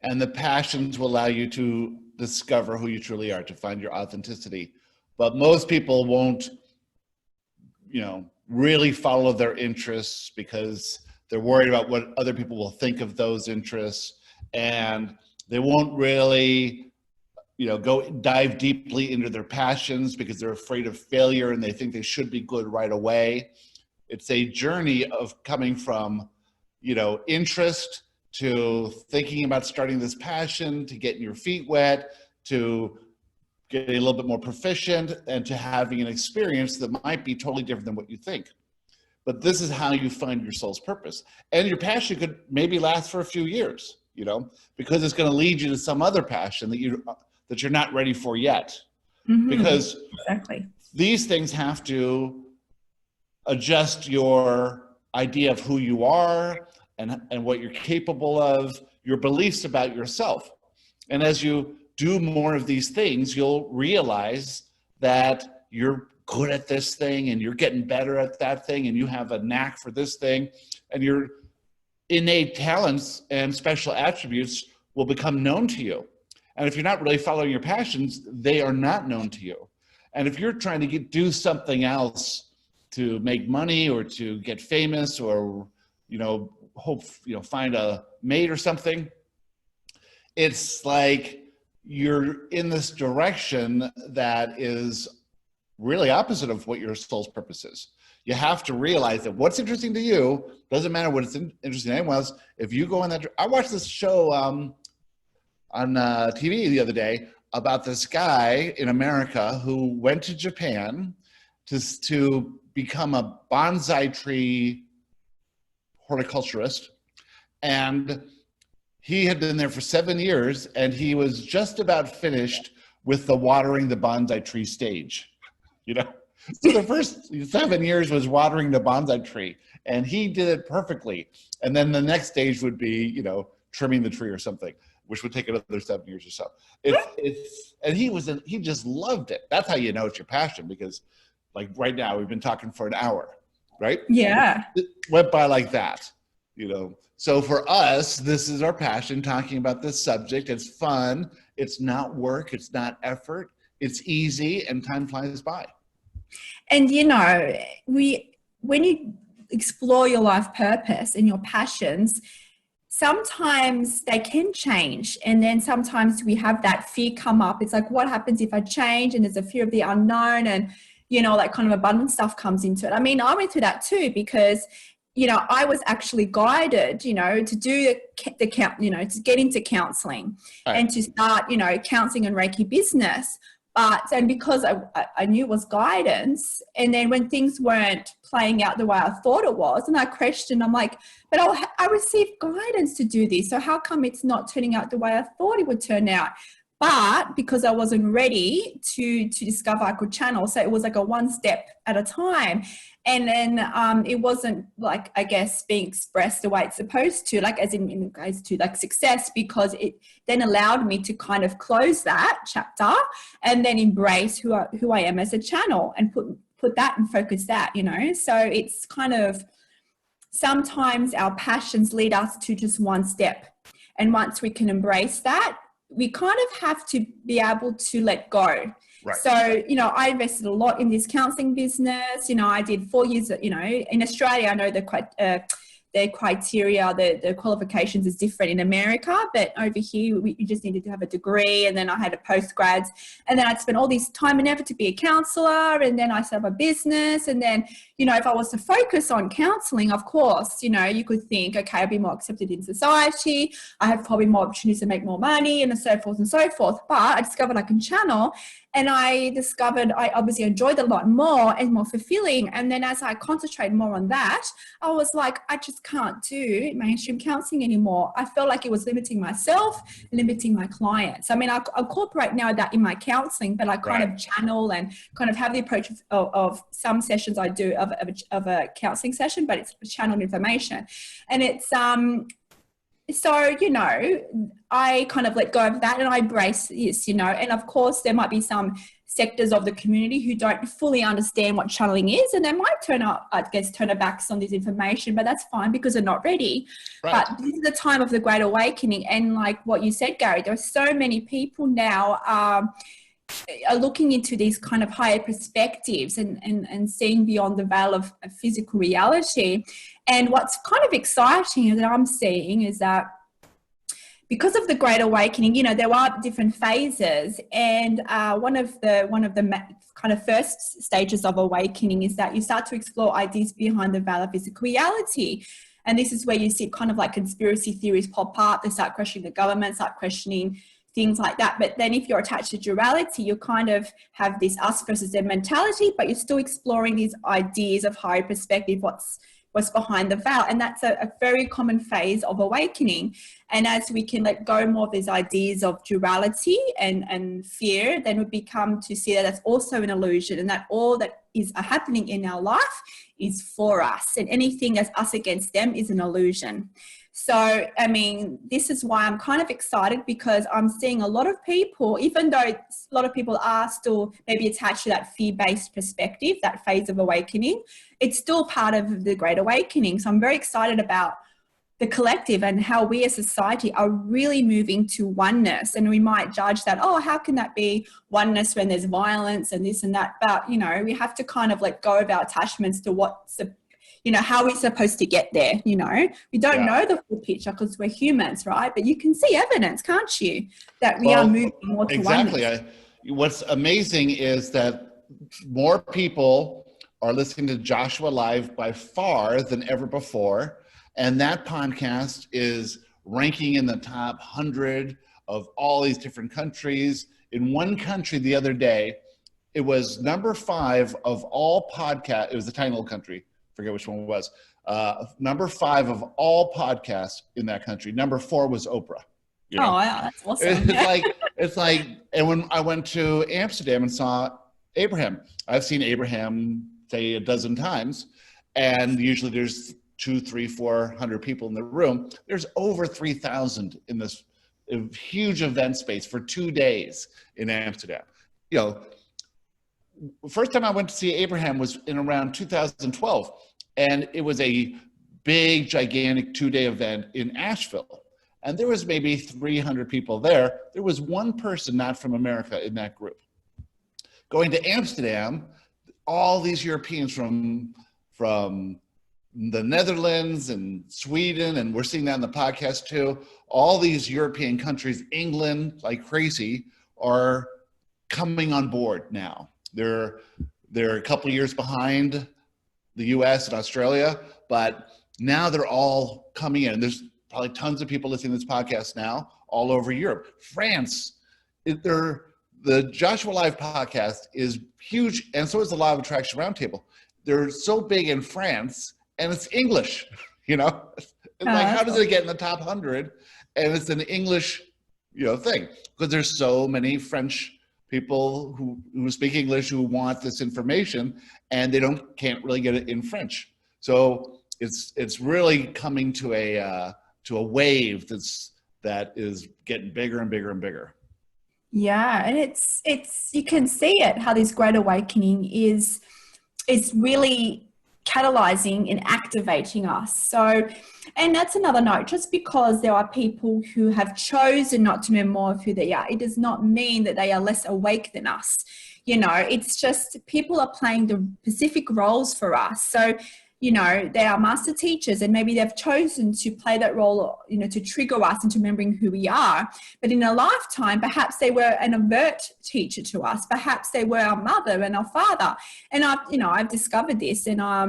and the passions will allow you to discover who you truly are, to find your authenticity. But most people won't, you know, really follow their interests because they're worried about what other people will think of those interests, and they won't really, you know, go dive deeply into their passions because they're afraid of failure and they think they should be good right away. It's a journey of coming from, you know, interest to thinking about starting this passion, to getting your feet wet, to getting a little bit more proficient, and to having an experience that might be totally different than what you think. But this is how you find your soul's purpose. And your passion could maybe last for a few years, you know, because it's going to lead you to some other passion that you're not ready for yet. Mm-hmm. Because exactly. These things have to adjust your idea of who you are and what you're capable of, your beliefs about yourself. And as you do more of these things, you'll realize that you're good at this thing and you're getting better at that thing and you have a knack for this thing, and your innate talents and special attributes will become known to you. And if you're not really following your passions, they are not known to you. And if you're trying to do something else to make money or to get famous or, you know, find a mate or something, it's like you're in this direction that is really opposite of what your soul's purpose is. You have to realize that what's interesting to you doesn't matter what it's interesting to anyone else. If you go in that, I watched this show on TV the other day about this guy in America who went to Japan to become a bonsai tree horticulturist, and he had been there for 7 years, and he was just about finished with the watering the bonsai tree stage, you know. So the first 7 years was watering the bonsai tree, and he did it perfectly. And then the next stage would be, you know, trimming the tree or something, which would take another 7 years or so. And he just loved it. That's how you know it's your passion, because like right now we've been talking for an hour, right? Yeah. It went by like that, you know. So for us, this is our passion, talking about this subject. It's fun. It's not work. It's not effort. It's easy, and time flies by. And, you know, when you explore your life purpose and your passions, sometimes they can change. And then sometimes we have that fear come up. It's like, what happens if I change? And there's a fear of the unknown, and, you know, that kind of abundance stuff comes into it. I mean, I went through that too, because, you know, I was actually guided, you know, to do you know, to get into counseling and to start, you know, counseling and Reiki business. And because I knew it was guidance, and then when things weren't playing out the way I thought it was, and I questioned, I'm like, but I received guidance to do this, so how come it's not turning out the way I thought it would turn out? But because I wasn't ready to discover I could channel, so it was like a one step at a time. And then it wasn't, like, I guess, being expressed the way it's supposed to, like as in regards to like success, because it then allowed me to kind of close that chapter and then embrace who I am as a channel, and put that and focus that, you know. So it's kind of, sometimes our passions lead us to just one step, and once we can embrace that, we kind of have to be able to let go. Right. So, you know, I invested a lot in this counseling business. You know, I did 4 years, you know, in Australia, I know the criteria, the qualifications is different in America, but over here you just needed to have a degree, and then I had a postgrads, and then I'd spent all this time and effort to be a counsellor, and then I set up a business. And then, you know, if I was to focus on counselling, of course, you know, you could think, okay, I'll be more accepted in society, I have probably more opportunities to make more money, and so forth and so forth. But I discovered I can channel, and I discovered I obviously enjoyed it a lot more and more fulfilling. And then as I concentrated more on that, I was like, I just can't do mainstream counseling anymore. I felt like it was limiting myself, limiting my clients. I mean, I incorporate now that in my counseling, but I kind of channel and kind of have the approach of some sessions I do of a counseling session, but it's channeled information. And it's, so, you know, I kind of let go of that and I embrace this, you know. And of course, there might be some sectors of the community who don't fully understand what channeling is, and they might turn their backs on this information, but that's fine because they're not ready. Right. But this is the time of the Great Awakening. And like what you said, Gary, there are so many people now are looking into these kind of higher perspectives and seeing beyond the veil of physical reality. And what's kind of exciting that I'm seeing is that because of the Great Awakening, you know, there are different phases, and one of the kind of first stages of awakening is that you start to explore ideas behind the veil of physical reality. And this is where you see kind of like conspiracy theories pop up. They start questioning the government, start questioning things like that. But then if you're attached to duality, you kind of have this us versus them mentality, but you're still exploring these ideas of higher perspective, what's behind the veil. And that's a very common phase of awakening. And as we can let go more of these ideas of duality and fear, then we become to see that that's also an illusion, and that all that is happening in our life is for us, and anything that's us against them is an illusion. So, I mean, this is why I'm kind of excited, because I'm seeing a lot of people, even though a lot of people are still maybe attached to that fear-based perspective, that phase of awakening, it's still part of the Great Awakening. So I'm very excited about the collective and how we as society are really moving to oneness. And we might judge that, oh, how can that be oneness when there's violence and this and that? But, you know, we have to kind of let go of our attachments to what's the, you know, how we're supposed to get there. You know, we don't know the full picture because we're humans, right? But you can see evidence, can't you, that we are moving more to oneness. What's amazing is that more people are listening to Joshua Live by far than ever before. And that podcast is ranking in the top 100 of all these different countries. In one country the other day, it was number 5 of all podcasts. It was a tiny little country. Forget which one it was. Number 5 of all podcasts in that country. Number 4 was Oprah. You know? Oh, wow, that's awesome. It's like, and when I went to Amsterdam and saw Abraham, I've seen Abraham say a dozen times, and usually there's 200, 300, 400 people in the room. There's over 3,000 in this huge event space for 2 days in Amsterdam. You know, first time I went to see Abraham was in around 2012, and it was a big, gigantic 2-day event in Asheville. And there was maybe 300 people there. There was one person not from America in that group. Going to Amsterdam, all these Europeans from the Netherlands and Sweden, and we're seeing that in the podcast too. All these European countries, England, like crazy, are coming on board now. They're a couple of years behind the US and Australia, but now they're all coming in. There's probably tons of people listening to this podcast now all over Europe. France, the Joshua Live podcast is huge, and so is the Law of Attraction Roundtable. They're so big in France, and it's English, you know? It's like, how does it get in the top 100? And it's an English, thing, because there's so many French people who speak English who want this information, and they can't really get it in French. So it's really coming to a wave that is getting bigger and bigger and bigger. Yeah, and it's you can see it, how this great awakening is really catalyzing and activating us. So, and that's another note, just because there are people who have chosen not to know more of who they are, it does not mean that they are less awake than us. It's just people are playing the specific roles for us. So, they are master teachers, and maybe they've chosen to play that role, to trigger us into remembering who we are. But in a lifetime, perhaps they were an overt teacher to us. Perhaps they were our mother and our father. And I've discovered this, and our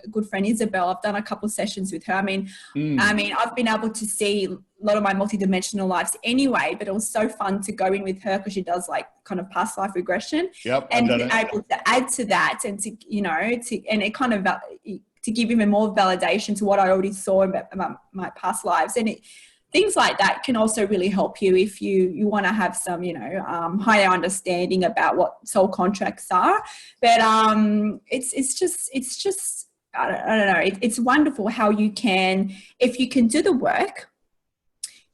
good friend Isabel, I've done a couple of sessions with her. I mean, I've been able to see a lot of my multidimensional lives anyway, but it was so fun to go in with her, because she does like kind of past life regression. Yep, and be able to add to that, and to and it kind of to give even more validation to what I already saw about my past lives. And things like that can also really help you if you want to have some higher understanding about what soul contracts are. But it's just I don't know, it's wonderful how you can, if you can do the work,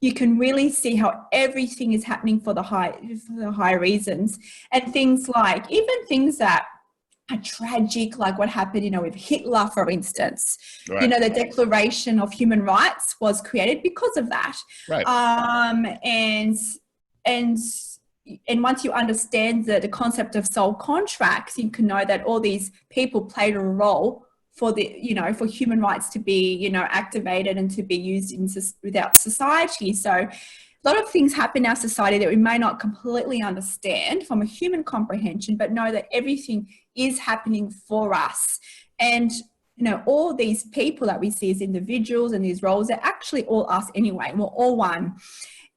you can really see how everything is happening for the high reasons. And things like, even things that are tragic, like what happened, with Hitler, for instance. Right. The Declaration of Human Rights was created because of that. Right. And once you understand the concept of soul contracts, you can know that all these people played a role for for human rights to be, activated and to be used without society. So a lot of things happen in our society that we may not completely understand from a human comprehension, but know that everything is happening for us. And, all these people that we see as individuals and these roles are actually all us anyway. We're all one.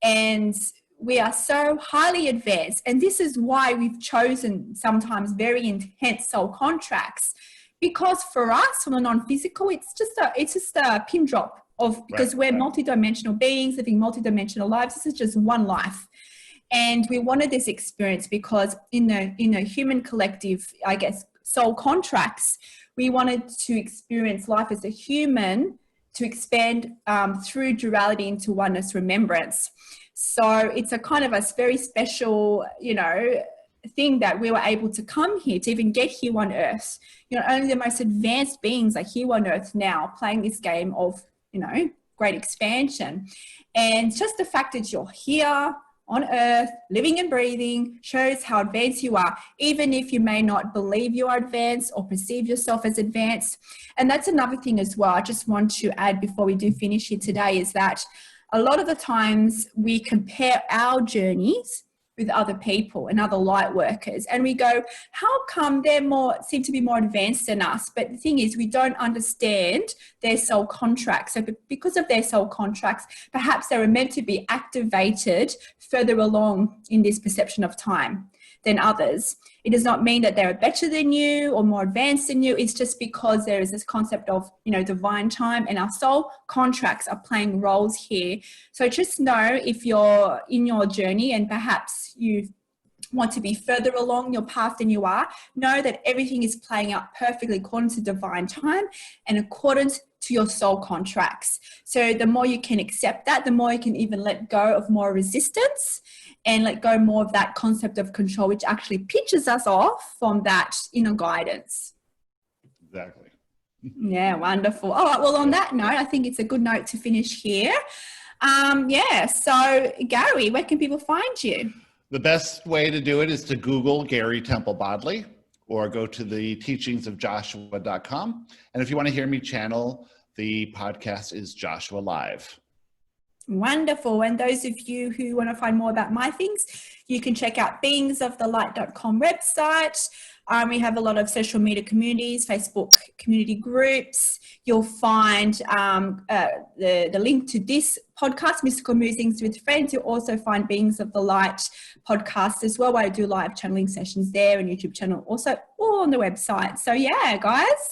And we are so highly advanced. And this is why we've chosen sometimes very intense soul contracts. Because for us, from a non-physical, it's just a pin drop of, because we're multidimensional beings living multidimensional lives. This is just one life, and we wanted this experience because in the human collective, I guess, soul contracts, we wanted to experience life as a human, to expand through duality into oneness remembrance. So it's a kind of a very special, thing that we were able to come here, to even get here on earth. Only the most advanced beings are here on earth now, playing this game of great expansion. And just the fact that you're here on earth, living and breathing, shows how advanced you are, even if you may not believe you are advanced or perceive yourself as advanced. And that's another thing as well, I just want to add before we do finish here today, is that a lot of the times we compare our journeys with other people and other light workers, and we go, how come seem to be more advanced than us? But the thing is, we don't understand their soul contracts. So because of their soul contracts, perhaps they were meant to be activated further along in this perception of time than others. It does not mean that they're better than you or more advanced than you. It's just because there is this concept of, divine time, and our soul contracts are playing roles here. So just know, if you're in your journey and perhaps you want to be further along your path than you are, know that everything is playing out perfectly according to divine time and according to your soul contracts. So the more you can accept that, the more you can even let go of more resistance and let go more of that concept of control, which actually pitches us off from that inner guidance. Exactly. Yeah, wonderful. All right, well, on that note, I think it's a good note to finish here. So Gary, where can people find you? The best way to do it is to Google Gary Temple Bodley, or go to the teachingsofjoshua.com. And if you want to hear me channel, the podcast is Joshua Live. Wonderful. And those of you who want to find more about my things, you can check out beingsofthelight.com website. We have a lot of social media communities, Facebook community groups. You'll find the link to this podcast, Mystical Musings with Friends. You'll also find Beings of the Light podcast as well, where I do live channeling sessions there, and YouTube channel also, all on the website. So yeah, guys,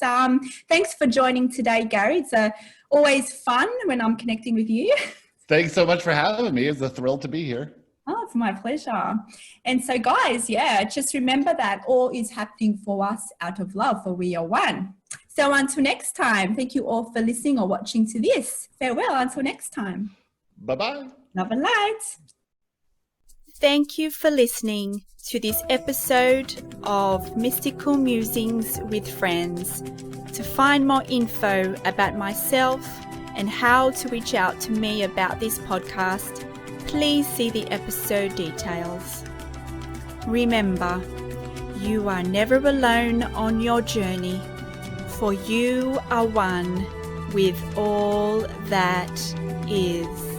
thanks for joining today, Gary. It's always fun when I'm connecting with you. Thanks so much for having me. It's a thrill to be here. Oh, it's my pleasure. And so guys, yeah, just remember that all is happening for us out of love, for we are one. So until next time, thank you all for listening or watching to this. Farewell until next time. Bye-bye. Love and light. Thank you for listening to this episode of Mystical Musings with Friends. To find more info about myself and how to reach out to me about this podcast, please see the episode details. Remember, you are never alone on your journey, for you are one with all that is.